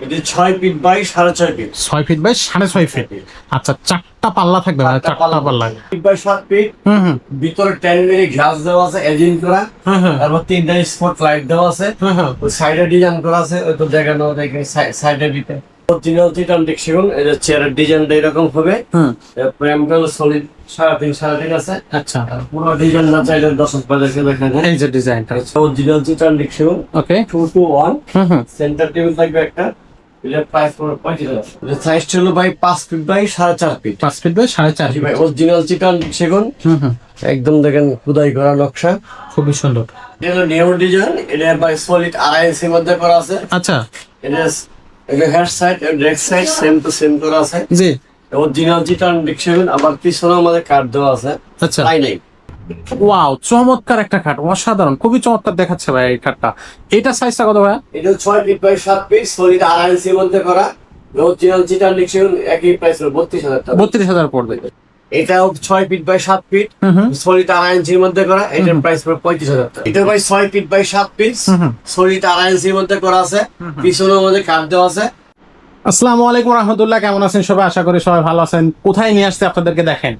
এটা 6 feet by 6.5 feet. 6 feet by 6.5 feet. আচ্ছা, চারটা পাল্লা থাকবে, মানে চারটা পাল্লা। Feet by 7 feet. ভিতরে 10 মিলি গ্লাস দেওয়া আছে, এজিং করা। তারপর 3টা স্পট লাইট দেওয়া আছে। ওই সাইডে ডিজাইন করা আছে, ওই তো দেখানো দেখে সাইডে দিতে। অরিজিনাল চিটান সেগুন, এই যে চেয়ারের ডিজাইনটা এরকম হবে। ফ্রেমটা সলিড 3.5 আছে। আচ্ছা, পুরো ডিজাইন না চাইলে 10 বাজারে দেখেন। এই যে ডিজাইনটা অরিজিনাল চিটান সেগুন। ওকে, 2 to 1 সেন্টার টেবিল থাকবে একটা। এটা প্রাইস পড়বে 35,000। এটা সাইজটা হলো ভাই 5 feet by 4.5 feet. 5 feet by 4.5 feet. ভাই অরিজিনাল চিটান সেগুন। একদম দেখেন খোদাই করা নকশা, খুবই সুন্দর। এটা হলো নিউ ডিজাইন। এটা ভাই সলিড 2.5 ইঞ্চির মধ্যে করা আছে। আচ্ছা, এটা হেড সাইড এবং rake side same to same করা আছে। জি, অরিজিনাল চিটান সেগুন। আবার পিছনে আমাদের কাঠ দেওয়া আছে। আচ্ছা, তাই নাই। ওয়াও, চমৎকার একটা খাট, অসাধারণ, খুবই চমৎকার দেখাচ্ছে ভাই এই খাটটা। এটা সাইজটা কত ভাই? এটা 6 ফিট বাই 7 ফিট, সলিড 2.5 ইঞ্চির মধ্যে করা। অরিজিনাল চিটান সেগুন একই প্রাইস হলো 32,000 টাকা। 32,000 পড়বে। এটাও 6 ফিট বাই 7 ফিট, সলিড 2.5 ইঞ্চির মধ্যে করা। এটার প্রাইস পড়বে 35,000 টাকা। এটা ভাই 6 ফিট বাই 7 ফিট, সলিড 2.5 ইঞ্চির মধ্যে করা আছে। পিছনে আমাদের কাঠ দেওয়া আছে। আসসালামু আলাইকুম রহমতুল্লাহ, কেমন আছেন সবাই? আশা করি সবাই ভালো আছেন। কোথায় নিয়ে আসতে আপনাদেরকে দেখেন,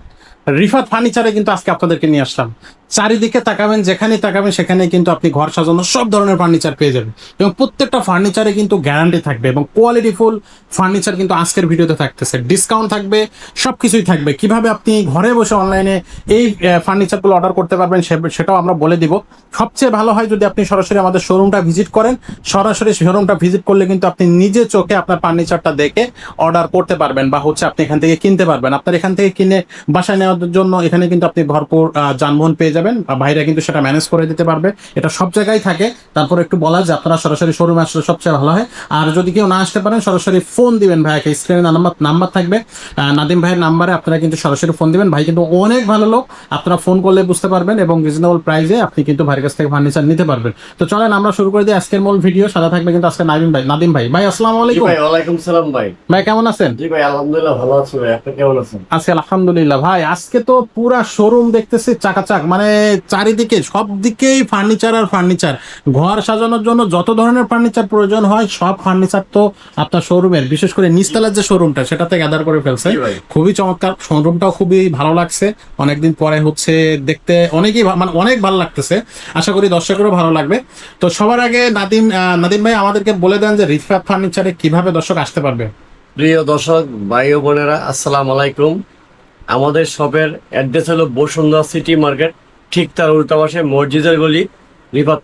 রিফাত ফার্নিচারে কিন্তু আজকে আপনাদেরকে নিয়ে আসলাম। চারিদিকে তাকাবেন, যেখানেই তাকাবেন সেখানেই কিন্তু আপনি ঘর সাজানোর সব ধরনের ফার্নিচার পেয়ে যাবেন, এবং প্রত্যেকটা ফার্নিচারে কিন্তু গ্যারান্টি থাকবে এবং কোয়ালিটিফুল ফার্নিচার কিন্তু আজকের ভিডিওতে থাকতেছে। ডিসকাউন্ট থাকবে, সবকিছুই থাকবে। কিভাবে আপনি ঘরে বসে অনলাইনে এই ফার্নিচারগুলো অর্ডার করতে পারবেন সেটাও আমরা বলে দিব। সবচেয়ে ভালো হয় যদি আপনি সরাসরি আমাদের শোরুমটা ভিজিট করেন। সরাসরি শোরুমটা ভিজিট করলে কিন্তু আপনি নিজে চোখে আপনার ফার্নিচারটা দেখে অর্ডার করতে পারবেন, বা হচ্ছে আপনি এখান থেকে কিনতে পারবেন। আপনার এখান থেকে কিনে বাসায় নেওয়ার জন্য এখানে কিন্তু আপনি ভরপুর যানবাহন পেয়ে যাবেন, ভাইরা কিন্তু সেটা ম্যানেজ করে দিতে পারবে। এটা সব জায়গায় থাকে। তারপর একটু বলা যে আপনারা সরাসরি শোরুমে আসলে সবচেয়ে ভালো হয়। আর যদি কেউ না আসতে পারেন, সরাসরি ফোন দিবেন ভাইকে, স্ক্রিনে নাম্বার থাকবে, নাদিম ভাইয়ের নাম্বারে আপনারা কিন্তু সরাসরি ফোন দিবেন। ভাই কিন্তু অনেক ভালো লোক, আপনারা ফোন করলে বুঝতে পারবেন, এবং রিজনেবল প্রাইসে আপনি কিন্তু ভাইয়ের কাছ থেকে ফার্নিচার নিতে পারবেন। তো চলেন আমরা শুরু করে দিই আজকের মূল ভিডিও। সাদা থাকবে কিন্তু আজকে নাদিম ভাই। ভাই আসসালামু আলাইকুম। ভাই ওয়ালাইকুম সালাম। ভাই কেমন আছেন? জি ভাই আলহামদুলিল্লাহ ভালো আছি। ভাই আপনি কেমন আছেন? আজকে আলহামদুলিল্লাহ। ভাই আজকে তো পুরা শোরুম দেখতেছি চাকাচাক, মানে চারিদিকে সব দিকেই ফার্নিচার আর ফার্নিচার। ঘর সাজানোর জন্য যত ধরনের ফার্নিচার প্রয়োজন হয় সব ফার্নিচার তো আপনার শোরুমের, বিশেষ করে নিচতলার যে শোরুমটা সেটাতে গ্যাদার করে ফেলছে। খুবই চমৎকার, শোরুমটাও খুবই ভালো লাগছে। অনেকদিন পরে হচ্ছে দেখতে, অনেকেই মানে অনেক ভালো লাগতেছে। আশা করি দর্শকেরও ভালো লাগবে। তো সবার আগে নাদিম ভাই আমাদেরকে বলে দেন যে রিফাত ফার্নিচারে কিভাবে দর্শক আসতে পারবে। প্রিয় দর্শক ভাই ও বোনেরা, আসসালামু আলাইকুম। আমাদের শপের অ্যাড্রেস হলো বসুন্ধরা সিটি মার্কেট, ঠিক তার উল্টা পাশে মসজিদের গলি, রিফাত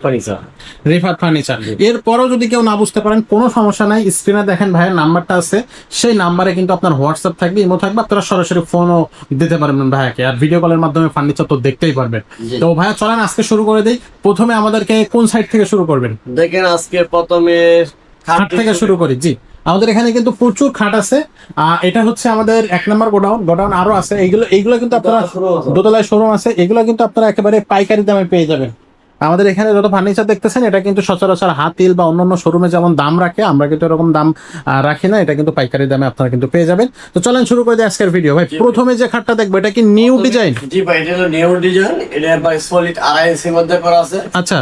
ফার্নিচার। এরপরও যদি কেউ না বুঝতে পারেন কোনো সমস্যা নাই, স্ক্রিনে দেখেন ভাইয়ের নাম্বারটা আছে, সেই নাম্বারে কিন্তু আপনার হোয়াটসঅ্যাপ থাকবে, ইমো থাকবে, আপনারা সরাসরি ফোনও দিতে পারবেন ভাইয়াকে, আর ভিডিও কলের মাধ্যমে ফার্নিচার তো দেখতেই পারবেন। তো ভাইয়া চলেন আজকে শুরু করে দিই। প্রথমে আমাদেরকে কোন সাইড থেকে শুরু করবেন? দেখেন আজকে প্রথমে খাট থেকে শুরু করি। জি, আমাদের এখানে কিন্তু প্রচুর খাট আছে। এটা হচ্ছে আমাদের 1 নম্বর গোডাউন আরো আছে। এইগুলো কিন্তু আপনারা দোতলায় শোরুম আছে, এগুলো কিন্তু আপনারা একেবারে পাইকারি দামে পেয়ে যাবেন। আমাদের এখানে যত ফার্নিচার দেখতেছেন এটা কিন্তু সচরাচর হাতিল বা অন্যান্য শোরুমে যেমন দাম রাখে, আমরা কিন্তু এরকম দাম রাখি না। এটা কিন্তু পাইকারি দামে আপনারা কিন্তু পেয়ে যাবেন। তো চলেন শুরু করে দিই আজকের ভিডিও। ভাই প্রথমে যে খাটটা দেখবো এটা কি নিউ ডিজাইন? জি ভাই, এটা হলো নিউ ডিজাইন। এটা ভাই সলিড 2.5 ইঞ্চির মধ্যে করা আছে। আচ্ছা,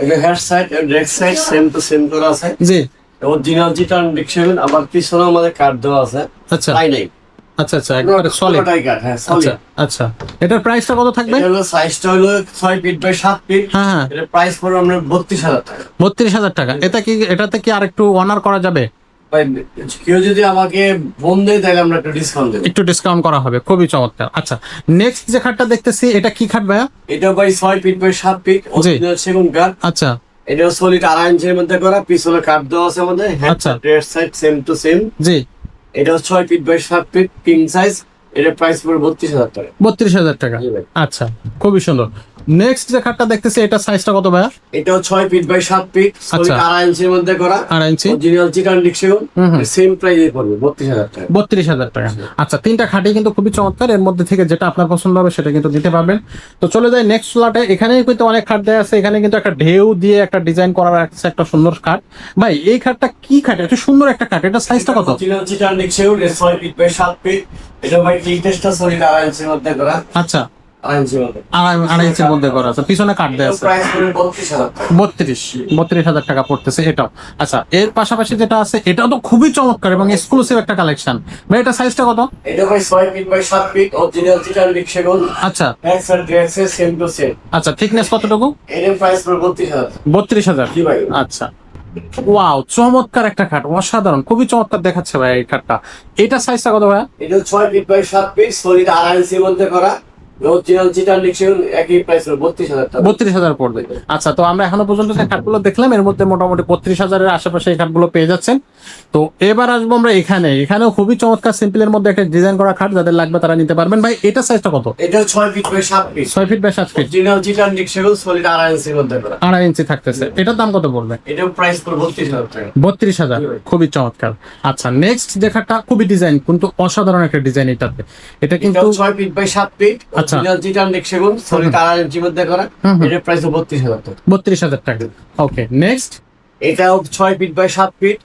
এটা হেড সাইড এবং rake side same to same করা আছে। জি, অরিজিনাল চিটান সেগুন। আবার পিছনে আমাদের কাঠ দেওয়া আছে। আচ্ছা, তাই নাই। আচ্ছা, একবারে সলিড। হ্যাঁ সলিড। আচ্ছা, এটার প্রাইসটা কত থাকবে? এটা হলো সাইজটা হলো 6 ফিট বাই 7 ফিট। হ্যাঁ, এটা প্রাইস পড়বে আমরা 32,000 টাকা। 32,000 টাকা। এটাতে কি আর একটু অনার করা যাবে? ভাই কেউ যদি আমাকে ফোন দেয় তাহলে আমরা একটু ডিসকাউন্ট করা হবে। খুবই চমৎকার। আচ্ছা, নেক্সট যে খাটটা দেখতেছি এটা কি খাট ভাইয়া? এটা ভাই 6 ফিট বাই 7 ফিট অরিজিনাল সেগুন কাঠ। আচ্ছা, এটা সলিড 2.5 ইঞ্চির মধ্যে করা। পিছনে কাঠ দেওয়া আছে আমাদের। আচ্ছা, red side same to same. জি, এটা 6 feet by 7 feet king size. এটা প্রাইস পড়বে 32,000 টাকা। 32,000 টাকা। আচ্ছা, খুবই সুন্দর। নেক্সট যে খাটটা দেখতেছি এটা সাইজটা কত ভাইয়া? এটাও 6 ফিট বাই 7 ফিট সলিড 2.5 ইঞ্চির মধ্যে করা। 2.5 ইঞ্চি অরিজিনাল চিটান সেগুন। সেম প্রাইসে পড়বে 32,000 টাকা। 32,000 টাকা। আচ্ছা, তিনটা খাটই কিন্তু খুবই চমৎকার। এর মধ্যে থেকে যেটা আপনার পছন্দ হবে সেটা কিন্তু নিতে পারবেন। তো চলে যাই নেক্সট ফ্ল্যাটে। এখানেই কিন্তু অনেক খাট দেয়া আছে। এখানে কিন্তু একটা ঢেউ দিয়ে একটা ডিজাইন করা আছে, একটা সুন্দর খাট। ভাই এই খাটটা কি খাট? এটা সুন্দর একটা খাট। এটা সাইজটা কত? অরিজিনাল চিটান সেগুন 6 ফিট বাই 7 ফিট। এটা ভাই কিং টেস্টটা সলিড 2.5 ইঞ্চির মধ্যে করা। আচ্ছা, আড়াই ইঞ্চির মধ্যে করা আছে, পিছনে কাট দেওয়া আছে। প্রাইস পড়বে 32,000 টাকা। 32,000 টাকা পড়তেছে এটাও। আচ্ছা, এর পাশাপাশি যেটা আছে এটাও তো খুবই চমৎকার এবং এক্সক্লুসিভ একটা কালেকশন ভাই। এটা সাইজটা কত? এটা ভাই 6 ফিট বাই 7 ফিট অরিজিনাল চিটার সেগুন। আচ্ছা এক্সেল ড্রেসের সেম টু সেম। আচ্ছা, থিকনেস কতটুকু? এর প্রাইস পড়বে 32,000 টাকা। 32,000। জি ভাই। আচ্ছা, ওয়াও, চমৎকার একটা খাট, অসাধারণ, খুবই চমৎকার দেখাচ্ছে ভাই এই খাটটা। এটা সাইজটা কত ভাই? এটা 6 ফিট বাই 7 ফিট সলিড আড়াই ইঞ্চির মধ্যে করা অরিজিনাল চিটার সেগুন, একই প্রাইস পড়বে 32,000 টাকা। 32,000 পড়বে। আচ্ছা, তো আমরা এখনো পর্যন্ত যে খাটগুলো দেখলাম এর মধ্যে মোটামুটি 32,000-এর আশেপাশে এই খাটগুলো পেয়ে যাচ্ছেন। তো এবার আসবো আমরা এখানেও খুবই চমৎকার সিম্পলের মধ্যে একটা ডিজাইন করা খাট, যাদের লাগবে তারা নিতে পারবেন। ভাই এটা সাইজটা কত? এটা 6 feet by 7 feet 6 feet by 7 feet original চিটার সেগুন সলিড আড়াই ইঞ্চির মধ্যে করা। আড়াই ইঞ্চি থাকতেছে। এটার দাম কত পড়বে? এটার প্রাইস পড়বে 32,000 টাকা। 32,000, খুবই চমৎকার। আচ্ছা, নেক্সট যে খাটটা খুবই ডিজাইন কিন্তু অসাধারণ একটা ডিজাইন এটাতে। এটা কিন্তু এটাও 6 ফিট বাই 7 ফিট আচ্ছা। অরিজিনাল চিটার সেগুন সলিড আড়াই ইঞ্চির মধ্যে করা। এটার প্রাইস 32,000 টাকা। 32,000 টাকা। ওকে, নেক্সট। এটাও 6 ফিট বাই 7 ফিট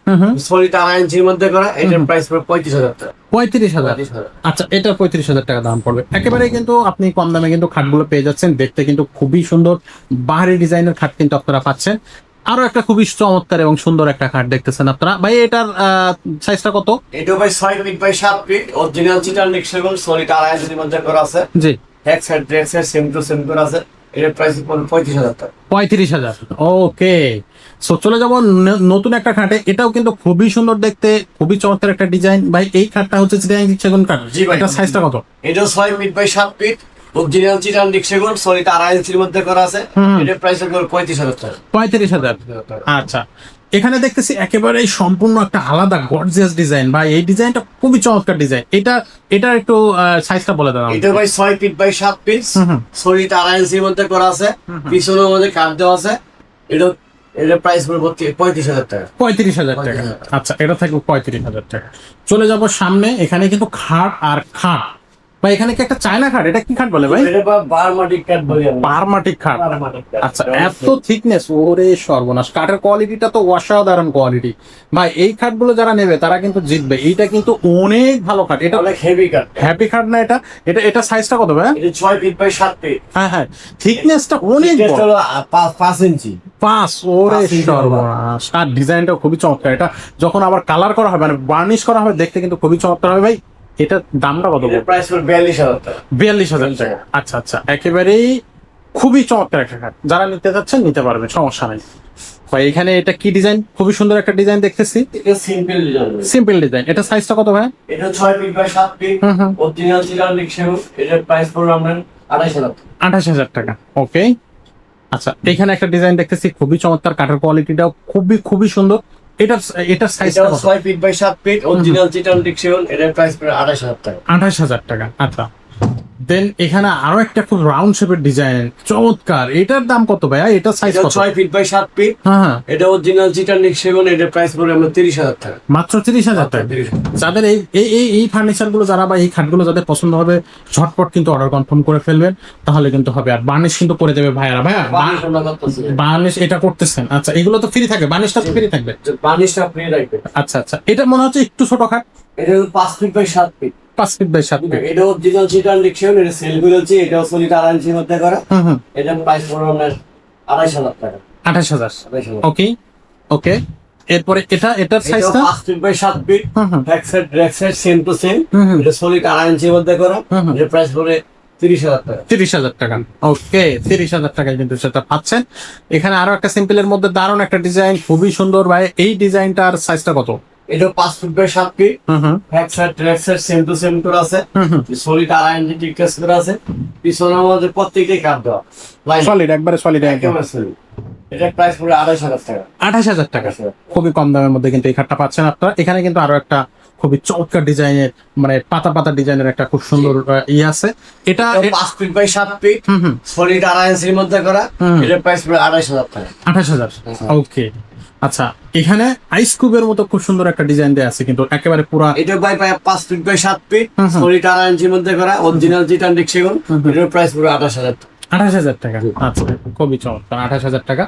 সলিড আড়াই ইঞ্চির মধ্যে করা। এটার প্রাইস পড়বে 35,000 টাকা। 35,000। 35,000 আচ্ছা, এটা 35,000 টাকা দাম পড়বে। একেবারে কিন্তু আপনি কম দামে কিন্তু খাটগুলো পেয়ে যাচ্ছেন, দেখতে কিন্তু খুবই সুন্দর বাহারি ডিজাইনের খাট কিন্তু আপনারা পাচ্ছেন। আরো একটা খুবই চমৎকার এবং সুন্দর একটা খাট দেখতেছেন আপনারা। ভাই এটার সাইজটা কত? এটাও ভাই 6 ফিট বাই 7 ফিট অরিজিনাল চিটার সেগুন সলিড আড়াই ইঞ্চির মধ্যে করা আছে। জি, এক সাইড ড্রেসের সেম টু সেম করা আছে। এটার প্রাইস পড়বে 35,000 টাকা। 35,000। ওকে, সো চলে যাবো নতুন একটা খাটে। এটাও কিন্তু খুবই সুন্দর দেখতে, খুবই চমৎকার একটা ডিজাইন। ভাই এই খাটটা হচ্ছে সেগুন কাঠ। জি ভাই। এটা সাইজটা কত? এটাও 6 ফিট বাই 7 ফিট অরিজিনাল চিটার সেগুন সলিড আড়াই ইঞ্চির মধ্যে করা আছে। এটার প্রাইস পড়বে 35,000 টাকা। 35,000। আচ্ছা, এখানে দেখতেছি একেবারে সম্পূর্ণ একটা আলাদা গর্জিয়াস ডিজাইন। ভাই এই ডিজাইনটা খুবই চমৎকার ডিজাইন। এটা একটু সাইজটা বলে দাও। এটা ভাই 6 ফিট বাই 7 ফিট সলিড আড়াই ইঞ্চির মধ্যে করা আছে। পিছনের মধ্যে কাট দেওয়া আছে। এটার প্রাইস পড়বে 35,000 টাকা। 35,000 টাকা। আচ্ছা, এটা থাকবে 35,000 টাকা। চলে যাব সামনে। এখানে কিন্তু খাট আর খাট। ভাই এখানে কি একটা চায়না খাট? এটা কি খাট বলে ভাই? এটা বারমাটিক কাট বলি আমরা। বারমাটিক খাট। বারমাটিক কাট। আচ্ছা, এত থিকনেস, ওরে সর্বনাশ! কাঠের কোয়ালিটিটা তো অসাধারণ কোয়ালিটি। ভাই এই খাটগুলো যারা নেবে তারা কিন্তু জিতবে। এইটা কিন্তু অনেক ভালো খাট। এটা অনেক হেভি কাট। হ্যাপি খাট না এটা? এটা সাইজটা কত ভাই? এটা 6 ফিট বাই 7 ফিট। হ্যাঁ, থিকনেসটা অনেক এটা বড়। হলো 5 ইঞ্চি। 5, ওরে 5 ইঞ্চি সর্বনাশ! আর ডিজাইনটা খুবই চমৎকার। এটা যখন আবার কালার করা হবে, মানে বার্নিশ করা হবে, দেখতে কিন্তু খুবই চমৎকার হবে। ভাই এটার দামটা কত? এটার প্রাইস পড়বে 42,000 টাকা। 42,000 টাকা। আচ্ছা, একেবারেই খুবই চমৎকার একটা খাট। যারা নিতে চাচ্ছেন নিতে পারবেন, সমস্যা নেই। ভাই এখানে এটা কি ডিজাইন? খুবই সুন্দর একটা ডিজাইন দেখতেছি। এটা সিম্পল ডিজাইন। Simple design. এটা সাইজটা কত ভাই? এটা 6 ফিট বাই 7 ফিট অরিজিনাল চিটার সেগুন। এটার প্রাইস পড়বে আমরা 28,000 টাকা। 28,000 টাকা। ওকে, আচ্ছা, এখানে একটা ডিজাইন দেখতেছি খুবই চমৎকার, কাঠের কোয়ালিটিটাও খুবই সুন্দর। এটার সাইজটা এটাও 6 ফিট বাই 7 ফিট অরিজিনাল চিটার সেগুন। এটার প্রাইস পড়বে 28,000 টাকা। 28,000 টাকা। আচ্ছা, দেন এখানে আরো একটা খুব রাউন্ড শেপের ডিজাইন, চমৎকার। এটার দাম কত ভাইয়া? এটা সাইজ এটা কত? 6 ফিট বাই 7 ফিট হ্যাঁ, এটা অরিজিনাল চিটার সেগুন। এটার প্রাইস পড়বে আমরা 30,000 টাকা। মাত্র 30,000 টাকা। যাদের এই ফার্নিচার গুলো যারা বা এই খাটগুলো যাদের পছন্দ হবে, ঝটপট কিন্তু অর্ডার কনফার্ম করে ফেলবেন, তাহলে কিন্তু হবে। আর বার্নিশ কিন্তু করে দেবে ভাইয়ারা। ভাইয়া বার্নিশ এটা করতেছেন? আচ্ছা, এগুলো তো ফ্রি থাকবে, বার্নিশটা তো ফ্রি থাকবে। বার্নিশটা ফ্রি রাখবে। আচ্ছা, এটা মনে হচ্ছে একটু ছোট খাট। এটা 5 feet by 7 feet 5 feet by 7 feet. এটা অরিজিনাল চিটার সেগুন। এটা সেলগুলো হচ্ছে এটাও সলিড আড়াই ইঞ্চির মধ্যে করা। এটার প্রাইস পড়বে আপনার 28,000 টাকা। 28,000। 28,000। ওকে, এরপরে এটার সাইজটা 5 feet by 7 feet back side same to same. এটা সলিড আড়াই ইঞ্চির মধ্যে করা। এটার প্রাইস পড়বে 30,000 টাকা। 30,000 টাকা। ওকে, 30,000 টাকায় কিন্তু সেটা পাচ্ছেন। এখানে আরো একটা সিম্পলের মধ্যে দারুণ একটা ডিজাইন, খুবই সুন্দর। ভাই এই ডিজাইনটার সাইজটা কত? এটা 5 feet by 7 feet back side same to same করা আছে। সলিড আড়াই ইঞ্চি টিকাস করা আছে। পিছনের মধ্যে প্রত্যেকটাই কাট দেওয়া সলিড, একবারে সলিড। একেবারে solid। এটার প্রাইস পড়বে 28,000 টাকা। 28,000 টাকা। খুবই কম দামের মধ্যে কিন্তু এই খাটটা পাচ্ছেন আপনারা। এখানে কিন্তু আরো একটা খুবই চমৎকার ডিজাইনের, মানে পাতা ডিজাইনের একটা খুব সুন্দর আছে। এটা 5 ফিট বাই 7 ফিট সলিড আড়াই ইঞ্চির মধ্যে করা। এটার প্রাইস পড়বে 28,000 টাকা। 28,000। ওকে, আচ্ছা, এখানে আইস কিউবের মতো খুব সুন্দর একটা ডিজাইন দেয়া আছে, কিন্তু একেবারে পুরা। এটা ভাই 5 ফিট বাই 7 ফিট সলিড আড়াই ইঞ্চির মধ্যে করা অরিজিনাল চিটার সেগুন। এটার প্রাইস পড়বে 28,000 টাকা। 28,000 টাকা। আচ্ছা, খুবই চমৎকার। 28,000 টাকা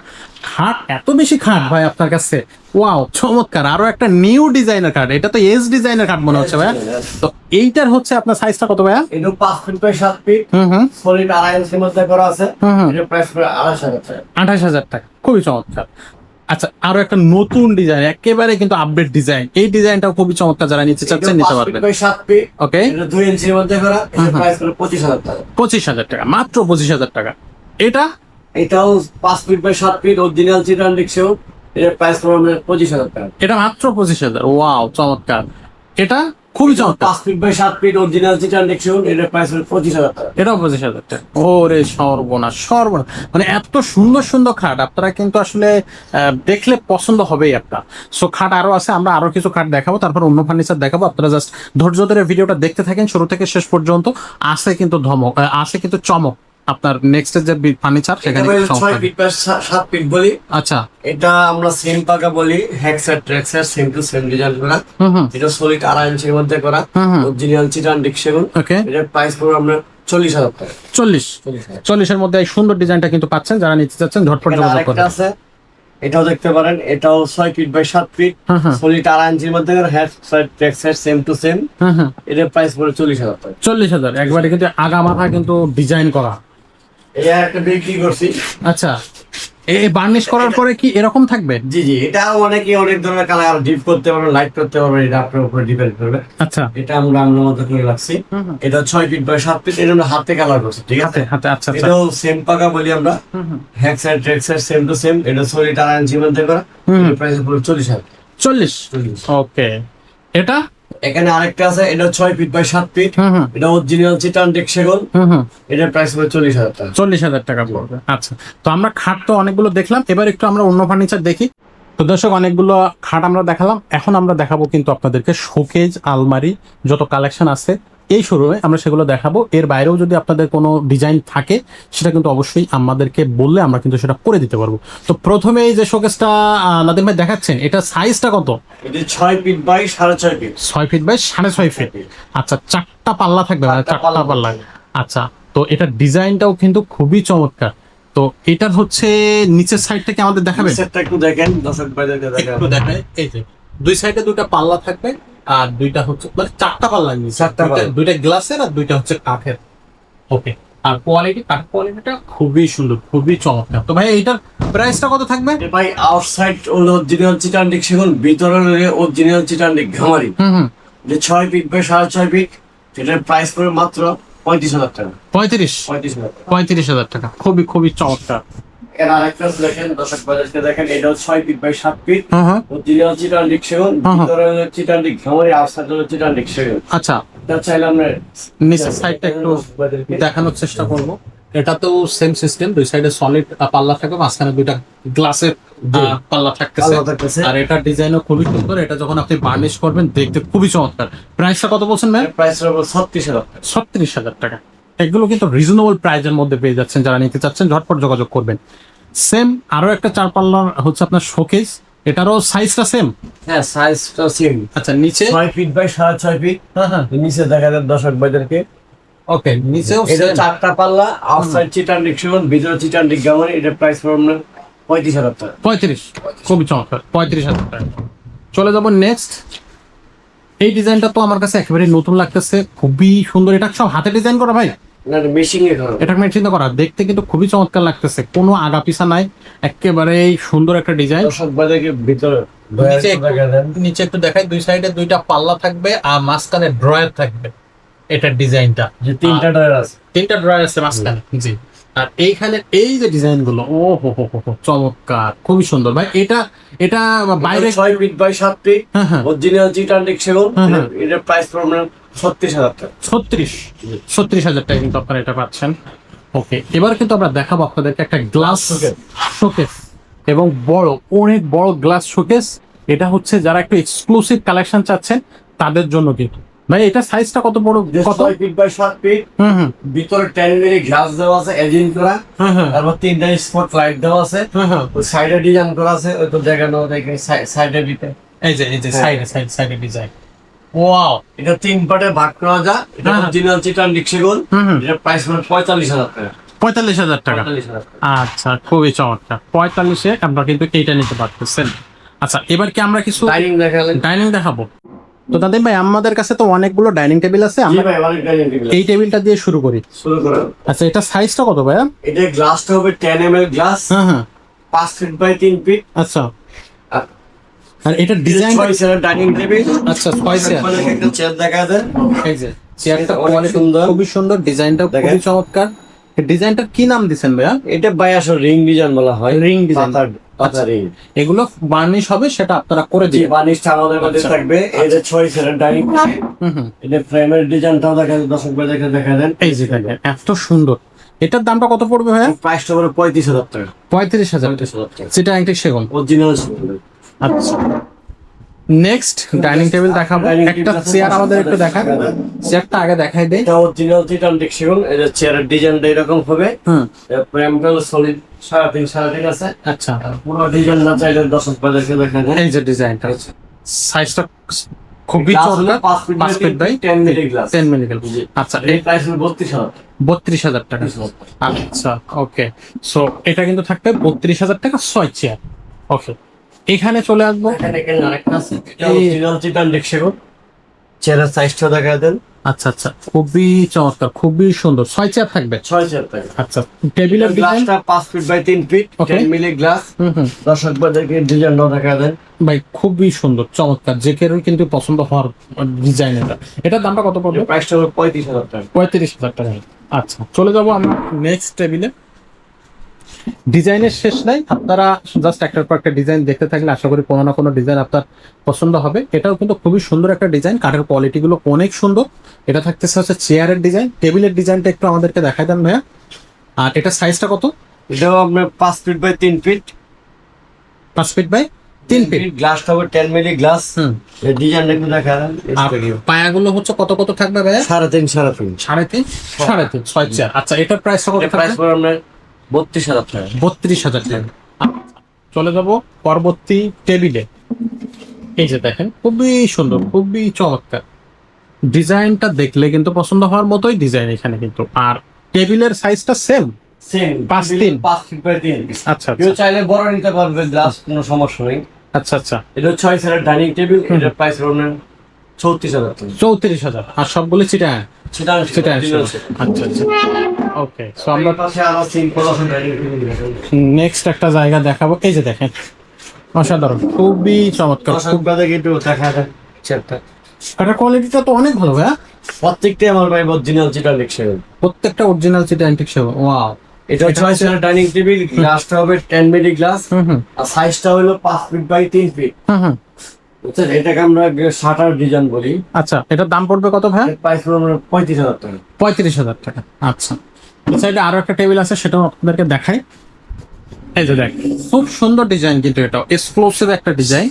খাট, এত বেশি খাট ভাই আপনার কাছে? ওয়াও, চমৎকার। আরো একটা নিউ ডিজাইনের খাট, এটা তো এস ডিজাইনের খাট মনে হচ্ছে ভাইয়া। তো এইটার হচ্ছে আপনার সাইজটা কত ভাইয়া? এটা 5 ফিট বাই 7 ফিট, সলিড 2.5 ইঞ্চির মধ্যে করা আছে। এটা প্রাইস পড়ে 28,000 টাকা। 28,000 টাকা, খুবই চমৎকার। আচ্ছা, আরো একটা নতুন ডিজাইন, একেবারে কিন্তু আপডেট ডিজাইন। এই ডিজাইনটাও খুবই চমৎকার, যারা নিতে চাচ্ছেন নিতে পারবেন। 5 ফিট বাই 7 ফিট, ওকে, এটা 2 ইঞ্চির মধ্যে করা। এটা প্রাইস পড়ে 25,000 টাকা। 25,000 টাকা, মাত্র 25,000 টাকা। এটা এটাও 5 ফিট বাই 7 ফিট অরিজিনাল চিটান ডিক্সেও, এটার প্রাইস পড়বে 25,000 টাকা। এটা মাত্র 25,000। ওয়াও, চমৎকার। এটা খুবই চমৎকার। 5 ফিট বাই 7 ফিট অরিজিনাল চিটান ডিক্সেও, এটার প্রাইস পড়বে 25,000 টাকা। এটাও 25,000 টাকা। ওরে সর্বনাশ, সর্বনাশ! মানে এত সুন্দর সুন্দর খাট, আপনারা কিন্তু আসলে দেখলে পছন্দ হবেই আপনার। সো খাট আরো আছে, আমরা আরো কিছু খাট দেখাবো, তারপর অন্য ফার্নিচার দেখাবো। আপনারা জাস্ট ধৈর্য ধরে ভিডিওটা দেখতে থাকেন শুরু থেকে শেষ পর্যন্ত। আছে কিন্তু ধমক, আছে কিন্তু চমক। আপনার নেক্সট যে ফার্নিচার সেখানে এটা কিন্তু চমক 6 থাকবে। ফিট বাই 7 ফিট বলি। আচ্ছা, এটা আমরা সেম পাকা বলি, হ্যাকসার ট্র্যাকসার সেম টু সেম ডিজাইন করা। এটা সলিড 2.5 ইঞ্চির মধ্যে করা, অরিজিনাল চিটান ডিক্সেগুন। ওকে। এটার প্রাইস পড়বে আমরা 40,000 টাকা। 40,000 এর মধ্যে এই সুন্দর ডিজাইনটা কিন্তু পাচ্ছেন, যারা নিতে চাচ্ছেন ঝটপট যোগাযোগ আরেকটা করুন। আছে, এটাও দেখতে পারেন। এটাও 6 ফিট বাই 7 ফিট, সলিড 2.5 ইঞ্চির মধ্যে করা, হ্যাকসার ট্র্যাকসার সেম টু সেম। এটার প্রাইস পড়বে 40,000 টাকা। 40,000 একবারে কিন্তু আগা মাথা কিন্তু ডিজাইন করা। এই একটা বিক্রি করছি। আচ্ছা, এই বার্নিশ করার পরে কি এরকম থাকবে? জি জি, এটা অনেকে অনেক ধরনের কালার ডিপ করতে পারবে, লাইট করতে পারবে, এটা আপনার উপরে ডিপেন্ড করবে। আচ্ছা, এটা আমরা মতো করে রাখছি। এটা 6 ফিট বাই 7 ফিট, এটা আমরা হাতে কালার করছি, ঠিক আছে? হাতে। আচ্ছা আচ্ছা, এটাও সেম পাকা বলি আমরা, hack side track side same to same. এটা সলিড 2.5 ইঞ্চির মধ্যে করা, এর প্রাইস পড়বে 40,000। 40। ওকে, এটা এখানে আরেকটা আছে, এটা 6 ফিট বাই 7 ফিট, এটা অরিজিনাল চিটান ডেক্সেগন। এটার প্রাইস পড়বে 40,000 টাকা। 40,000 টাকা পড়বে। আচ্ছা, তো আমরা খাট তো অনেকগুলো দেখলাম, এবার একটু আমরা অন্য ফার্নিচার দেখি। তো দর্শক, অনেকগুলো খাট আমরা দেখালাম, এখন আমরা দেখাবো কিন্তু আপনাদেরকে শোকেজ, আলমারি, যত কালেকশন আছে এই শোরুমে আমরা সেগুলো দেখাবো। এর বাইরেও যদি আপনাদের কোনো ডিজাইন থাকে সেটা কিন্তু অবশ্যই আমাদেরকে বললে আমরা কিন্তু সেটা করে দিতে পারবো। তো প্রথমে এই যে শোকেসটা নাদিম ভাই দেখাচ্ছেন, এটা সাইজটা কত? এটা 6 feet by 6.5 feet. 6 feet by 6.5 feet. আচ্ছা, 4টা পাল্লা থাকবে, মানে 4টা পাল্লা। আচ্ছা, তো এটার ডিজাইনটাও কিন্তু খুবই চমৎকার। তো এটার হচ্ছে নিচের সাইডটা কি আমাদের দেখাবেন? সেটটা একটু দেখেন, দর্শক ভাইদেরকে দেখেন। একটু দেখাই। এই যে দুই সাইডে দুইটা পাল্লা থাকবে, আর দুইটা হচ্ছে মানে 4টা পাল্লা নিচে, 4টা পাল্লা। দুইটা গ্লাসের আর দুইটা হচ্ছে কাঠের। ওকে, আর কোয়ালিটি, কাঠ কোয়ালিটিটা খুবই সুন্দর, খুবই চমৎকার। তো ভাই এইটার প্রাইসটা কত থাকবে? ভাই আউটসাইড অরিজিনাল চিটান ডেক্সেগন, ভিতরে অরিজিনাল চিটান ডেক ঘামারি। যে 6 ফিট বাই 6.5 ফিট, এটার প্রাইস পড়বে মাত্র 35,000 টাকা। 35,000 টাকা। খুবই খুবই চমৎকার। এর আরেকটা দেখেন, দর্শক ভাইদেরকে দেখেন। এটাও 6 ফিট বাই 7 ফিট, অরিজিনাল চিটান ডেক্সেগন, ভিতরে চিটান ডেক ঘামারি, আউটসাইড চিটান ডেক্সেগন। আচ্ছা, এটা চাইলে আমরা নিচের সাইডটা একটু দেখানোর চেষ্টা করবো। এটাতেও সেম সিস্টেম, দুই সাইডে সলিড পাল্লা থাকবে, মাঝখানে দুইটা গ্লাসের পাল্লা থাকতেছে। পাল্লা থাকতেছে। আর এটার ডিজাইনও খুবই সুন্দর। এটা যখন আপনি বার্নিশ করবেন দেখতে খুবই চমৎকার। প্রাইসটা কত বলছেন ম্যাম? প্রাইস হবে 36,000 টাকা। 36,000 টাকা। এগুলো কিন্তু রিজনেবল প্রাইজের মধ্যে পেয়ে যাচ্ছেন, যারা নিতে চাচ্ছেন ঝটপট যোগাযোগ করবেন। সেম আরো একটা 4 পাল্লার হচ্ছে আপনার শোকেস, এটারও সাইজটা সেম। হ্যাঁ, সাইজটা সেম। আচ্ছা, নিচে 6 ফিট বাই 6.5 ফিট। হ্যাঁ, নিচে দেখা যায় দর্শক ভাইদেরকে। ওকে, নিচেও এটা same। 4টা পাল্লা, আউটসাইড চিটান ডেক্সেগন, ভিতরে চিটান ডেক ঘামারি। এটা প্রাইস পড়বে 35,000 টাকা। 35, খুবই চমৎকার। 35,000 টাকা। চলে যাবো নেক্সট। এই ডিজাইনটা তো আমার কাছে একেবারে নতুন লাগতেছে, খুবই সুন্দর। এটা সব হাতে ডিজাইন করা ভাই? না, মেশিং এ করা। এটা মেশিন করা, দেখতে কিন্তু খুবই চমৎকার লাগতেছে, কোনো আগা পিছা নাই, একেবারে সুন্দর একটা ডিজাইন। দর্শক ভাইদেরকে ভিতরে নিচে একটু দেখাই, দুই সাইডে দুইটা পাল্লা থাকবে আর মাঝখানে ড্রয়ার থাকবে। এটার ডিজাইনটা যে 3টা ড্রয়ার আছে। 3টা ড্রয়ার আছে মাঝখানে, জি। আর এইখানে এই যে ডিজাইন গুলো, ও হো হো হো, চমৎকার, খুবই সুন্দর ভাই। এটা বাইরে 6 ফিট বাই 7 ফিট, হ্যাঁ, হ্যাঁ। অরিজিনাল চিটান ডেক্সেগন। হ্যাঁ। এটা প্রাইস পড়বে 36,000 টাকা। 36,000 টাকা কিন্তু আপনারা এটা পাচ্ছেন। ওকে, এবার কিন্তু আমরা দেখাবো আপনাদেরকে একটা গ্লাস শোকেস, এবং অনেক বড় গ্লাস শোকেস। এটা হচ্ছে যারা একটু এক্সক্লুসিভ কালেকশন চাচ্ছেন তাদের জন্য। কিন্তু ভাই এটা সাইজটা কত বড়? কত? 6 ফিট বাই 7 ফিট, ভিতরে 10 মিলি গ্লাস দেওয়া আছে, এজিং করা। তারপর 3টা স্পট লাইট দেওয়া আছে, ওই সাইডে ডিজাইন করা আছে। ওই তো দেখানো দেখে সাইডে দিতে, এই যে সাইডে ডিজাইন। ওয়াও, এটা 3 পার্টে ভাগ করা যায়। এটা অরিজিনাল চিটান ডেক্সেগন। এটা প্রাইস পড়বে 45,000 টাকা। 45,000 টাকা। 45,000 আচ্ছা, খুবই চমৎকার। 45-এ আপনারা কিন্তু এইটা নিতে পারতেছেন। আচ্ছা, এবার কি আমরা কিছু ডাইনিং দেখালেন। ডাইনিং দেখাবো? তো তাদের ভাই আমাদের কাছে তো অনেকগুলো ডাইনিং টেবিল আছে, জি আমরা ভাই, অনেক ডাইনিং টেবিল এই টেবিলটা দিয়ে শুরু করি। শুরু করেন। আচ্ছা, এটা সাইজটা কত ভাইয়া? এটা গ্লাসটা হবে 10 ml গ্লাস, হ্যাঁ হ্যাঁ, 5 ফিট বাই 3 ফিট। আচ্ছা। আর এটা ডিজাইন, 6 চেয়ারের ডাইনিং টেবিল। আচ্ছা 6 চেয়ার। একটা চেয়ার দেখা দেন। এই যে চেয়ারটা অনেক অনেক সুন্দর। খুবই সুন্দর, ডিজাইনটা খুবই দেখেন। চমৎকার। এই ডিজাইনটার কি নাম দিবেন ভাইয়া? এটা ভাই আসলে রিং ডিজাইন বলা হয়। Ring design. পাতা রিং। এগুলো বার্নিশ হবে, সেটা আপনারা করে জি, দিবেন। বানিশটা আমাদের মধ্যে আচ্ছা। থাকবে। এই যে 6 চেয়ারের ডাইনিং। হুম হুম। এটা ফ্রেমের ডিজাইনটাও দেখা দেন, দর্শক ভাই দেখা দেন। এই যে দেখেন, এত সুন্দর। এটার দামটা কত পড়বে ভাইয়া? প্রাইসটা হলো 35,000 টাকা। 35,000 টাকা। 35,000 টাকা। সেটা অ্যান্টিক সেগুন। অরিজিনাল। আচ্ছা, নেক্সট ডাইনিং টেবিল দেখাবো। Dining একটা table চেয়ার আমাদের একটু আছে। দেখান, চেয়ারটা আগে দেখাই দেই। এটা অরিজিনাল চিটান দেখছিলেন। এই যে চেয়ারের ডিজাইনটা এরকম হবে। হুম, ফ্রেমটা হলো সলিড 3.5 আছে। আচ্ছা। আর পুরো ডিজাইন না চাইলে দর্শক ভাইদেরকে দেখা দেন। এই যে ডিজাইনটা, সাইজটা খুবই Glass চমৎকার। হলো 5 feet 5 feet by 10 milli glass. 10 milli. জি। আচ্ছা, এই প্রাইস হলো 32,000 টাকা। 32,000 টাকা। আচ্ছা, ওকে। সো এটা কিন্তু থাকবে 32,000 টাকা, 6 চেয়ার। ওকে, এখানে চলে আসবো। এখানে আরেকটা আছে। এটা অরিজিনাল চিটান দেখছিলেন। চেয়ারের সাইজটা দেখা দেন। আচ্ছা আচ্ছা, খুবই চমৎকার, খুবই সুন্দর। 6 চেয়ার থাকবে। 6 চেয়ার টাকা। আচ্ছা, টেবিলের ডিজাইন। গ্লাসটা 5 feet by 3 feet, Okay. 10 milli glass. হুম হুম, দর্শক ভাইদেরকে ডিজাইনটা দেখা দেন। ভাই খুবই সুন্দর, চমৎকার, যে কেউ কিন্তু পছন্দ হওয়ার ডিজাইন। এটার দামটা কত পড়বে? প্রাইসটা হলো 35,000 টাকা। 35,000 টাকা। আচ্ছা, চলে যাবো আমরা নেক্সট টেবিলে। ডিজাইনের শেষ নাই, আপনারা জাস্ট একটার পর একটা ডিজাইন দেখতে থাকলে আশা করি কোনো না কোনো ডিজাইন আপনার পছন্দ হবে। এটাও কিন্তু খুবই সুন্দর একটা ডিজাইন, কাঠের কোয়ালিটি গুলো অনেক সুন্দর। এটা থাকতেছে হচ্ছে চেয়ারের ডিজাইন। টেবিলের ডিজাইনটা একটু আমাদেরকে দেখাই দেন ভাইয়া। আর এটা সাইজটা কত? এটাও আপনার 5 feet by 3 feet. 5 feet by 3 feet. গ্লাসটা হবে 10 মিলি গ্লাস। হুম। এই ডিজাইনটা একটু দেখা দেন। আর পায়াগুলো হচ্ছে কত কত থাকবে ভাইয়া? 3.5 3.5 3.5 6 চেয়ার। আচ্ছা, এটার প্রাইস কত প্রাইস থাকবে? পড়বে আপনার 32,000 টাকা। 32,000 টাকা। চলে যাব পরবর্তী টেবিলে। এই যে দেখেন, খুবই সুন্দর, খুবই চমৎকার। ডিজাইনটা দেখলে কিন্তু পছন্দ হওয়ার মতোই ডিজাইন এখানে কিন্তু। আর টেবিলের সাইজটা সেম। Same 5.3 5 feet by 3। আচ্ছা কেউ আচ্ছা চাইলে বড় নিতে পারবে, গ্লাস কোনো সমস্যা নেই। আচ্ছা আচ্ছা, এটা 6 চেয়ারের ডাইনিং টেবিল। এটার প্রাইস পড়বে আপনার 34,000 টাকা। 34,000। আর সবগুলো চিটাগাং। সেটা সেটা আচ্ছা আচ্ছা, ওকে। সো আমরা পাশে আরো সিম্পল আছে ডাইনিং টেবিল। নেক্সট একটা জায়গা দেখাবো। এই যে দেখেন, অসাধারণ, খুবই চমৎকার। দর্শক ভাইদেরকে একটু দেখা দেন চেয়ারটা। এটার কোয়ালিটিটা তো অনেক ভালো ভাইয়া। প্রত্যেকটাই আমার ভাই অরিজিনাল চিটান দেখছিলেন। প্রত্যেকটা অরিজিনাল চিটা অ্যান্টিক সেগুন। ওয়াও। এটা 6 চেয়ারের ডাইনিং টেবিল। গ্লাসটা হবে 10 মিলি গ্লাস। হুম হুম আর সাইজটা হলো 5 ফিট বাই 3 ফিট। হুম হুম। বুঝছেন, এটাকে আমরা শাটার ডিজাইন বলি। আচ্ছা, এটার দাম পড়বে কত ভাইয়া? এর প্রাইস পড়বে আপনার 35,000 টাকা। 35,000 টাকা। আচ্ছা, এই সাইডে আরো একটা টেবিল আছে, সেটাও আপনাদেরকে দেখাই। এই যে দেখ, খুব সুন্দর ডিজাইন, কিন্তু এটা এক্সক্লুসিভ একটা ডিজাইন।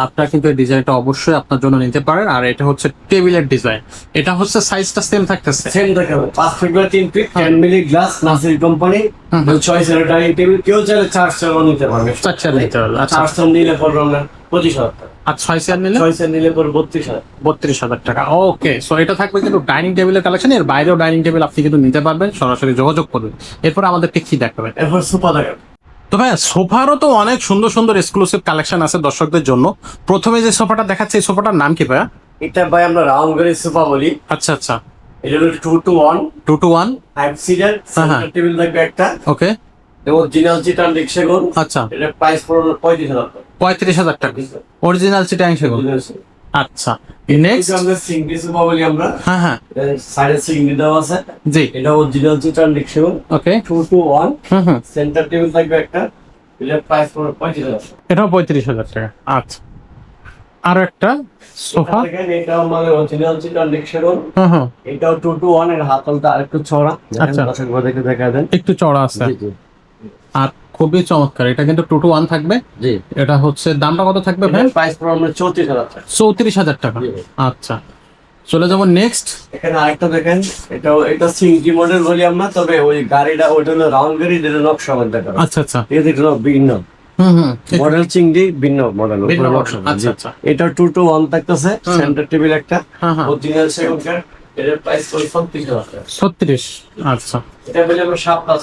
আপনারা কিন্তু এই ডিজাইনটা অবশ্যই আপনার জন্য নিতে পারেন। আর এটা হচ্ছে টেবিলের ডিজাইন। এটা হচ্ছে সাইজটা সেম থাকতেছে। সেম দেখাবে 5 feet by 3 feet, 10 milli glass, Nasir company. 6 চেয়ারের ডাইনিং টেবিল। কেউ চাইলে 4 চেয়ারও নিতে পারবে। 4 চেয়ার নিতে পারবে। আচ্ছা, 4 চেয়ার নিলে পড়বে আপনার 25,000 টাকা। আর 6 চেয়ার নিলে 6 চেয়ার নিলে পড়বে 32,000। 32,000 টাকা। ওকে, সো এটা থাকবে কিন্তু ডাইনিং টেবিলের কালেকশন। এর বাইরেও ডাইনিং টেবিল আপনি কিন্তু নিতে পারবেন, সরাসরি যোগাযোগ করবেন। এরপর আমাদেরকে কি দেখাবেন? এরপর সোফা দেখাবে। তো ভাইয়া, সোফারও তো অনেক সুন্দর সুন্দর এক্সক্লুসিভ কালেকশন আছে দর্শকদের জন্য। প্রথমে যে সোফাটা দেখাচ্ছে, এই সোফাটার নাম কি ভাইয়া? এটা ভাই আমরা রাউন্ড করে সোফা বলি। আচ্ছা আচ্ছা, এটা হলো 2 to 1 2 to 1। 5 seater. Centre table থাকবে একটা। ওকে, অরিজিনাল চিটান দেখছেন। আচ্ছা, এটা প্রাইস পড়বে 35,000 টাকা। 35,000 টাকা অরিজিনাল চিটাং সেগুন। আচ্ছা, নেক্সট। আমরা সিঙ্গি সোফা বলি আমরা। হ্যাঁ হ্যাঁ, সাইডে সিঙ্গি দেওয়া আছে। জি, এটা অরিজিনাল চিটান দেখছেন। ওকে। 2 to 1 hmm hmm, centre table থাকবে একটা। এটা প্রাইস পড়বে 35,000 টাকা। এটাও 35,000 টাকা। আচ্ছা, আরো একটা সোফা। দেখেন, এটা আমাদের অরিজিনাল চিটান দেখছেন। হুম হুম, এটাও 2 to 1 এর হাতলটা আরেকটু চওড়া। আচ্ছা। দর্শক ভাইদেরকে দেখা দেন। একটু চড়া আছে। জি জি আর খুবই চমৎকার। এটা কিন্তু 2 to 1 থাকবে। জি। এটা হচ্ছে দামটা কত থাকবে ভাই? প্রাইস পড়বে আপনার 34,000 টাকা। 34,000 টাকা। জি। আচ্ছা, চলে যাবো নেক্সট। এখানে আরেকটা দেখেন, এটা সিঙ্গি মডেল বলি আমরা। তবে ওই গাড়িটা ওইটা হলো রাউন্ড গাড়ি, যেটা নকশা মধ্যে করা। আচ্ছা আচ্ছা, এটা দেখলো ভিন্ন হুম হুম, মডেল। চিংড়ি ভিন্ন মডেল। ভিন্ন model। আচ্ছা আচ্ছা, এটা 2 to 1 থাকতেছে। সেন্টার টেবিল একটা। হ্যাঁ হ্যাঁ, অরিজিনাল সেগুনকার। এটার প্রাইস পড়বে 36,000 টাকা। 36। আচ্ছা এটা বলে আমরা 7 প্লাস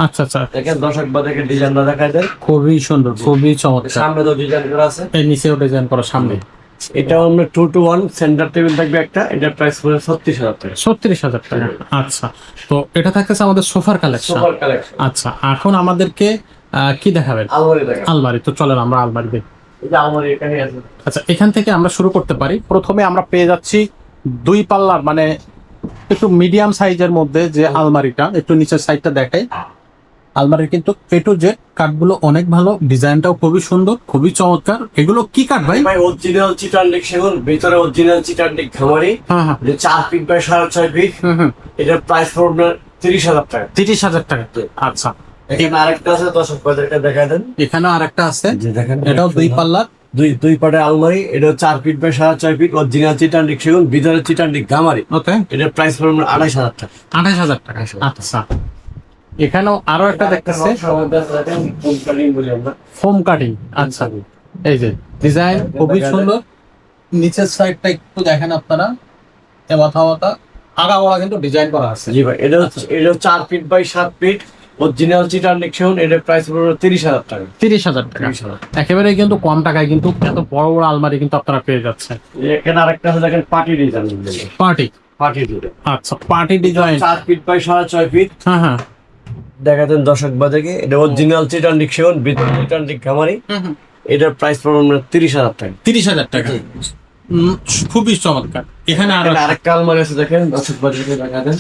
আচ্ছা আচ্ছা, দেখেন দর্শক বা দেখে ডিজাইনটা দেখায় দেন। খুবই সুন্দর, খুবই চমৎকার। সামনে তো ডিজাইন করা আছে, এই নিচেও ডিজাইন করা সামনে। এটাও আমরা 2-to-1 সেন্টার টেবিল থাকবে একটা, এটার প্রাইস পড়বে 36,000 টাকা। 36,000 টাকা। আচ্ছা, তো এটা থাকতেছে আমাদের সোফার কালেকশন। Super collection. আচ্ছা, এখন আমাদেরকে কি দেখাবেন? আলমারি দেখেন, আলমারি। তো চলেন আমরা আলমারি দেখি। এই যে আলমারি এখানে আছে। আচ্ছা, এখান থেকে আমরা শুরু করতে পারি। প্রথমে আমরা পেয়ে যাচ্ছি 2 পাল্লার, মানে একটু মিডিয়াম সাইজের মধ্যে যে আলমারিটা, একটু নিচের সাইডটা দেখাই। আলমারির কিন্তু এ টু জেড কাঠগুলো অনেক ভালো, ডিজাইনটাও খুবই সুন্দর, খুবই চমৎকার। এগুলো কি কাঠ ভাই? ভাই অরিজিনাল চিটানডিক সেগুন, ভিতরে অরিজিনাল চিটানডিক খামারি, হ্যাঁ হ্যাঁ। যে 4 ফিট বাই 6.5 ফিট। এটার প্রাইস পড়বে 30,000 টাকা। 30,000 টাকা। আচ্ছা, এখানে আরেকটা আছে, দর্শক বাজারটা দেখায় দেন। এখানেও আরেকটা আছে, যে দেখেন এটাও 2 পাল্লার, দুই পাটের আলমারি। এটা 4 ফিট বাই 6.5 ফিট, অরিজিনাল চিটানডিক সেগুন, ভিতরে চিটানডিক গামারি। ওকে। এটার প্রাইস পড়বে 28,000 টাকা। 28,000 টাকা। আচ্ছা, এখানেও আরো একটা দেখতেছে ফোম কাটিং। আচ্ছা, এই যে ডিজাইন খুবই সুন্দর। নিচের সাইডটা একটু দেখেন আপনারা, এ মাথা আগাগোড়া কিন্তু ডিজাইন করা আছে। জি ভাই, এটা 4 ফিট বাই 7 ফিট, অরিজিনাল চিটানডিক সেগুন। এটার প্রাইস পড়বে 30,000 টাকা। 30,000 টাকা। 30,000। একেবারে কিন্তু কম টাকায় কিন্তু এত বড় বড় আলমারি কিন্তু আপনারা পেয়ে যাচ্ছেন। এখানে আরেকটা আছে দেখেন, party design. Party. Party design আচ্ছা, party design. 4 feet by 6.5 feet. হ্যাঁ হ্যাঁ। দেখাতেন দর্শক বাজারে, এটা অরিজিনাল চিটানডিক সেগুন, ভিতরে চিটানডিক গামারি। এটার প্রাইস পড়বে 30,000 টাকা। 30,000 টাকা। খুবই চমৎকার। এখানে এখানে আরেকটা আলমারি আছে দেখেন, দর্শক বাজারে দেখাতেন।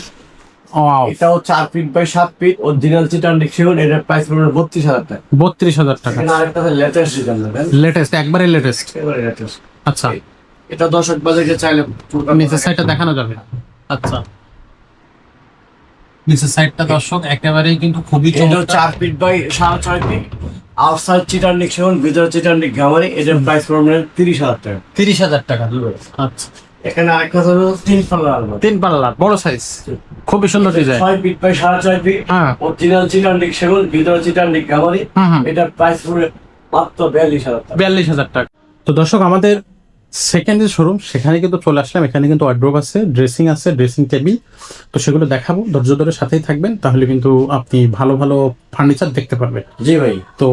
ওয়াও, এটাও 4 ফিট বাই 7 ফিট, অরিজিনাল চিটানডিক সেগুন। এটার প্রাইস পড়বে 32,000 টাকা। 32,000 টাকা। এখানে আরেকটা আছে লেটেস্ট ডিজাইন দেখেন, লেটেস্ট, একবারে লেটেস্ট। একেবারে লেটেস্ট। আচ্ছা, এটা দর্শক বাজারে চাইলে নিচের সাইডটা দেখানো যাবে। আচ্ছা, নিচের সাইডটা দর্শক একেবারেই কিন্তু খুবই এটাও চমৎকার। 4 ফিট বাই 6.5 ফিট, আউটসাইড চিটানডিক সেগুন, ভিতরে চিটানডিক গামারি। এটার প্রাইস পড়বে 30,000 টাকা। 30,000 টাকা। আচ্ছা, এখানে আরেকটা আছে 3 পাল্লার আলমারি, 3 পাল্লার বড় সাইজ, খুবই সুন্দর ডিজাইন। 6 ফিট বাই 6.5 ফিট, হ্যাঁ। অরিজিনাল চিটানডিক সেগুন, ভিতরে চিটানডিক গামারি। এটার প্রাইস পড়বে মাত্র 42,000 টাকা। 42,000 টাকা। তো দর্শক, আমাদের সেকেন্ড যে শোরুম, সেখানে কিন্তু চলে আসলাম। এখানে কিন্তু ওয়ার্ড্রোব আছে, ড্রেসিং আছে, ড্রেসিং টেবিল। তো সেগুলো দেখাবো, ধৈর্য ধরে সাথেই থাকবেন, তাহলে কিন্তু আপনি ভালো ভালো ফার্নিচার দেখতে পারবেন। জি ভাই, তো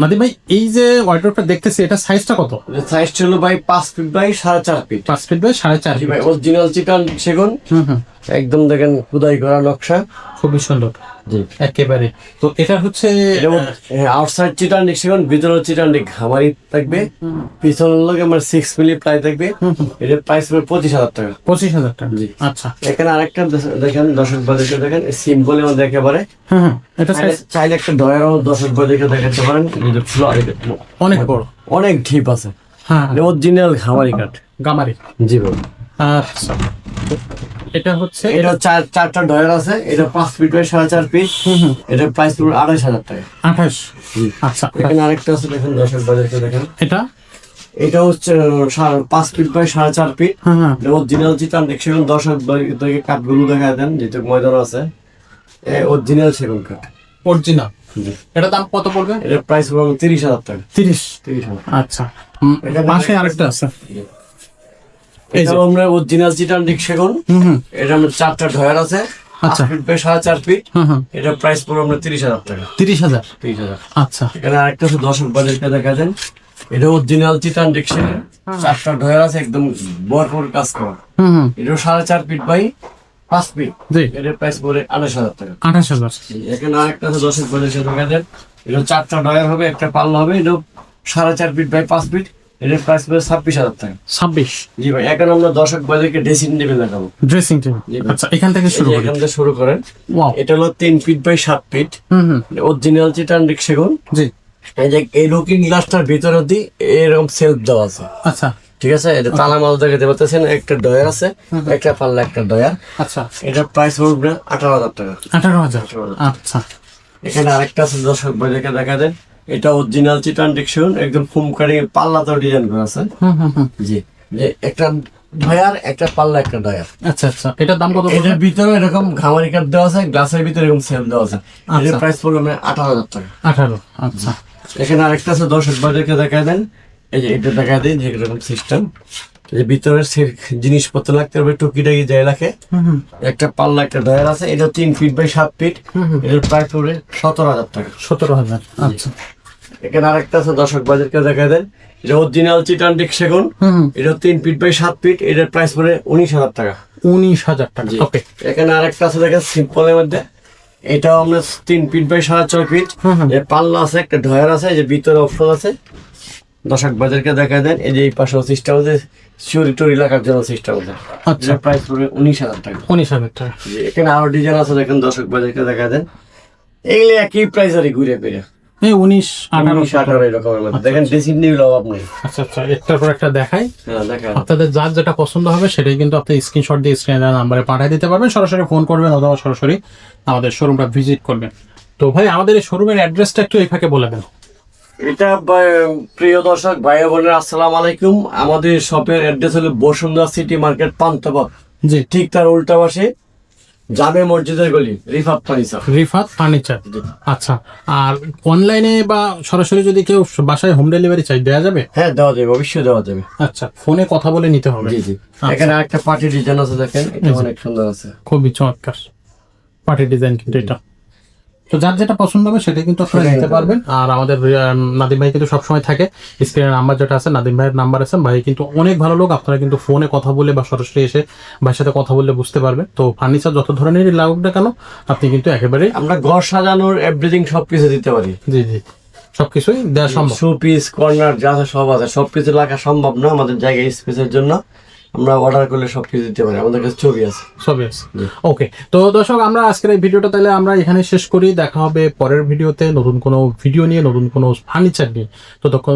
নাদিম ভাই, এই যে ওয়ার্ড্রোবটা দেখতেছি, এটা সাইজটা কত? সাইজ ছিল ভাই 5 feet by 4.5 feet. 5 feet by 4.5 জি ফিট। ভাই, অরিজিনাল চিটানডিক সেগুন, একদম দেখেন খোদাই করা নকশা। খুবই সুন্দর, জি একেবারে। তো এটা হচ্ছে আউটসাইড চিটানডিক সেগুন, ভিতরে চিটানডিক গামারি থাকবে। পিছনের লগে আমার 6 মিলি প্লাই থাকবে। এটার প্রাইস পড়বে 25,000 টাকা। 25,000 টাকা। জি। আচ্ছা, এখানে আরেকটা দেখেন, দর্শক বাজারে দেখেন, সিম্পল এর মধ্যে একেবারে। এটা সাইজ চাইলে একটা ডয়ারও দর্শক বাজারে দেখাতে পারেন। এই যে ফ্লোর অনেক বড়, অনেক ঢিপ আছে, হ্যাঁ, অরিজিনাল গামারি কাঠ। গামারি। জি ভাই, আচ্ছা, তো এটা হচ্ছে এটা 4টা ডয়ার আছে। এটা 5 ফিট বাই 4.5 ফিট। এটার প্রাইস পড়বে 28,000 টাকা। 28। আচ্ছা, এখানে আরেকটা আছে দেখেন, দর্শক বাজারে দেখেন, এটা এটা হচ্ছে 5 ফিট বাই 4.5 ফিট। অরিজিনাল চিটানডিক সেগুন। দর্শক বাজারে কাঠগুলো দেখা দেন, যেটা ময়দান আছে, অরিজিনাল সেগুন কাঠ। অরিজিনাল। এটা দাম কত পড়বে? এটার প্রাইস পড়বে 30,000 টাকা। 30,000। আচ্ছা, পাশে আরেকটা আছে, এই যে এটা আমরা অরিজিনাল চিটানডিক সেগুন। এটা আমরা 4টা ডয়ার আছে, 5 ফিট বাই 4.5 ফিট। এটার প্রাইস পড়বে আমরা 30,000 টাকা। 30,000। 30,000। আচ্ছা, এখানে আরেকটা আছে, দর্শক বাজারটা দেখা দেন, এটা অরিজিনাল চিটানডিক সেগুন। 4টা ডয়ার আছে, একদম ভরপুর কাজ করা। এটা 4.5 ফিট বাই 5 ফিট। জি। এটার প্রাইস পড়বে 28,000 টাকা। 28,000। এখানে আরেকটা আছে, দর্শক বাজারটা দেখা দেন, এটা 4টা ডয়ার হবে, একটা পাল্লা হবে। এটা 4.5 ফিট বাই 5 ফিট। এটার প্রাইস পড়বে 26,000 টাকা। 26। জি ভাই, এখন আমরা দর্শক বাজারকে ড্রেসিং টেবিল দেখাবো। Dressing table. জি ভাই। আচ্ছা, এখান থেকে শুরু করি। এখান থেকে শুরু করেন। ওয়াও, এটা হলো 3 ফিট বাই 7 ফিট, অরিজিনাল চিটানডিক সেগুন। জি। এই যে এই লুকিং গ্লাসটার ভিতরে দিয়ে এরকম সেলফ দেওয়া আছে। আচ্ছা ঠিক আছে, এটা তালা মাল দেখাতে পারতেছেন। একটা ডয়ার আছে, একটা পাল্লা, একটা ডয়ার। আচ্ছা, এটার প্রাইস পড়বে 18,000 টাকা। 18,000। আচ্ছা, এখানে আরেকটা আছে, দর্শক বাজারকে দেখা দেন, এটা অরিজিনাল চিটানডিক সেগুন, একদম ফুম কাটিং পাল্লাতেও ডিজাইন করা আছে। জি, যে একটা ডয়ার, একটা পাল্লা, একটা ডয়ার। আচ্ছা আচ্ছা, এটার দাম কত? এটার ভিতরে এরকম ঘামারি কাঠ দেওয়া আছে, গ্লাসের ভিতরে এরকম সেল দেওয়া আছে। এটার প্রাইস পড়বে 18,000 টাকা। 18। আচ্ছা, এখানে আরেকটা আছে, দর্শক বাজারকে দেখা দেন, এই যে এটা দেখা দেন, যে এরকম সিস্টেম। যে ভিতরের জিনিসপত্র লাগতে হবে টুকিটাকি যাই রাখে। একটা পাল্লা একটা ডয়ার আছে, এটা 3 ফিট বাই 7 ফিট, এটার প্রাইস পড়বে 17,000 টাকা। 17,000। আচ্ছা, এখানে আরেকটা আছে দর্শক বাজারকে দেখা দেন, এটা অরিজিনাল চিটানটিক সেগুন, এটা 3 ফিট বাই 7 ফিট, এটার প্রাইস পড়বে 19,000 টাকা। 19,000 টাকা। ওকে, এখানে আরেকটা আছে দেখেন সিম্পলের মধ্যে, এটাও আমরা 3 ফিট বাই 4.5 ফিট, এর পাল্লা আছে একটা ডয়ার আছে, এই যে ভিতরে অপশন আছে। দর্শক বাজারকে দেখা দেন, এই যে এই পাশে সিস্টেম আছে চুরি টুরি লাগার জন্য সিস্টেম আছে। আচ্ছা, প্রাইস পড়বে 19,000 টাকা। 19,000 টাকা। এখানে আরো ডিজাইন আছে দেখেন, দর্শক বাজারকে দেখা দেন, এগুলো একই প্রাইসারই ঘুরে ফিরে এই 19-18 এরকমের মধ্যে দেখেন, ড্রেসিং নিউল অভাব নেই। আচ্ছা আচ্ছা, একটার পর একটা দেখাই। হ্যাঁ দেখেন, আপনাদের যার যেটা পছন্দ হবে সেটাই কিন্তু আপনি স্ক্রিনশট দিয়ে স্ক্রিনের নাম্বারে পাঠিয়ে দিতে পারবেন, সরাসরি ফোন করবেন অথবা সরাসরি আমাদের শোরুমটা ভিজিট করবেন। তো ভাই আমাদের এই শোরুমের অ্যাড্রেসটা একটু এই ফাঁকে বলে দেন। এটা প্রিয় দর্শক ভাই বোনেরা আসসালামু আলাইকুম। আমাদের শপের অ্যাড্রেস হলো বসুন্ধরা সিটি মার্কেট পান্থপথ, জি, ঠিক তার উল্টা পাশে জামে মসজিদের গলি, রিফাত ফার্নিচার। রিফাত ফার্নিচার। আচ্ছা, আর অনলাইনে বা সরাসরি যদি কেউ বাসায় হোম ডেলিভারি চাই দেওয়া যাবে? হ্যাঁ দেওয়া যাবে, অবশ্যই দেওয়া যাবে। আচ্ছা, ফোনে কথা বলে নিতে হবে। জি জি। এখানে একটা পার্টি ডিজাইন আছে দেখেন, এটা অনেক সুন্দর আছে, খুবই চমৎকার পার্টি ডিজাইন কিন্তু এটা। তো যার যেটা পছন্দ হবে সেটা কিন্তু আপনারা নিতে পারবেন। আর আমাদের নাদিম ভাই কিন্তু সবসময় থাকে, স্ক্রিনের নাম্বার যেটা আছে নাদিম ভাইয়ের নাম্বার আছে। ভাই কিন্তু অনেক ভালো লোক, আপনারা কিন্তু ফোনে কথা বলে বা সরাসরি এসে ভাইয়ের সাথে কথা বললে বুঝতে পারবেন। তো ফার্নিচার যত ধরনেরই লাগুক না কেন আপনি কিন্তু একেবারে আমরা ঘর সাজানোর এভরিথিং সবকিছু দিতে পারি। জি জি, সবকিছুই দেওয়া সম্ভব। শো পিস কর্নার যা আছে সব আছে, সবকিছু রাখা সম্ভব না, আমাদের জায়গায় স্পেসের জন্য আমরা অর্ডার করলে সবকিছু দিতে পারি, আমাদের কাছে ছবি আছে, সবই আছে। ওকে, তো দর্শক আমরা আজকের এই ভিডিওটা তাহলে আমরা এখানে শেষ করি। দেখা হবে পরের ভিডিওতে নতুন কোনো ভিডিও নিয়ে, নতুন কোনো ফার্নিচার নিয়ে।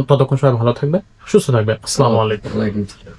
ততক্ষণ সবাই ভালো থাকবে, সুস্থ থাকবে। আসসালামু আলাইকুম। ওয়ালাইকুম আসসালাম।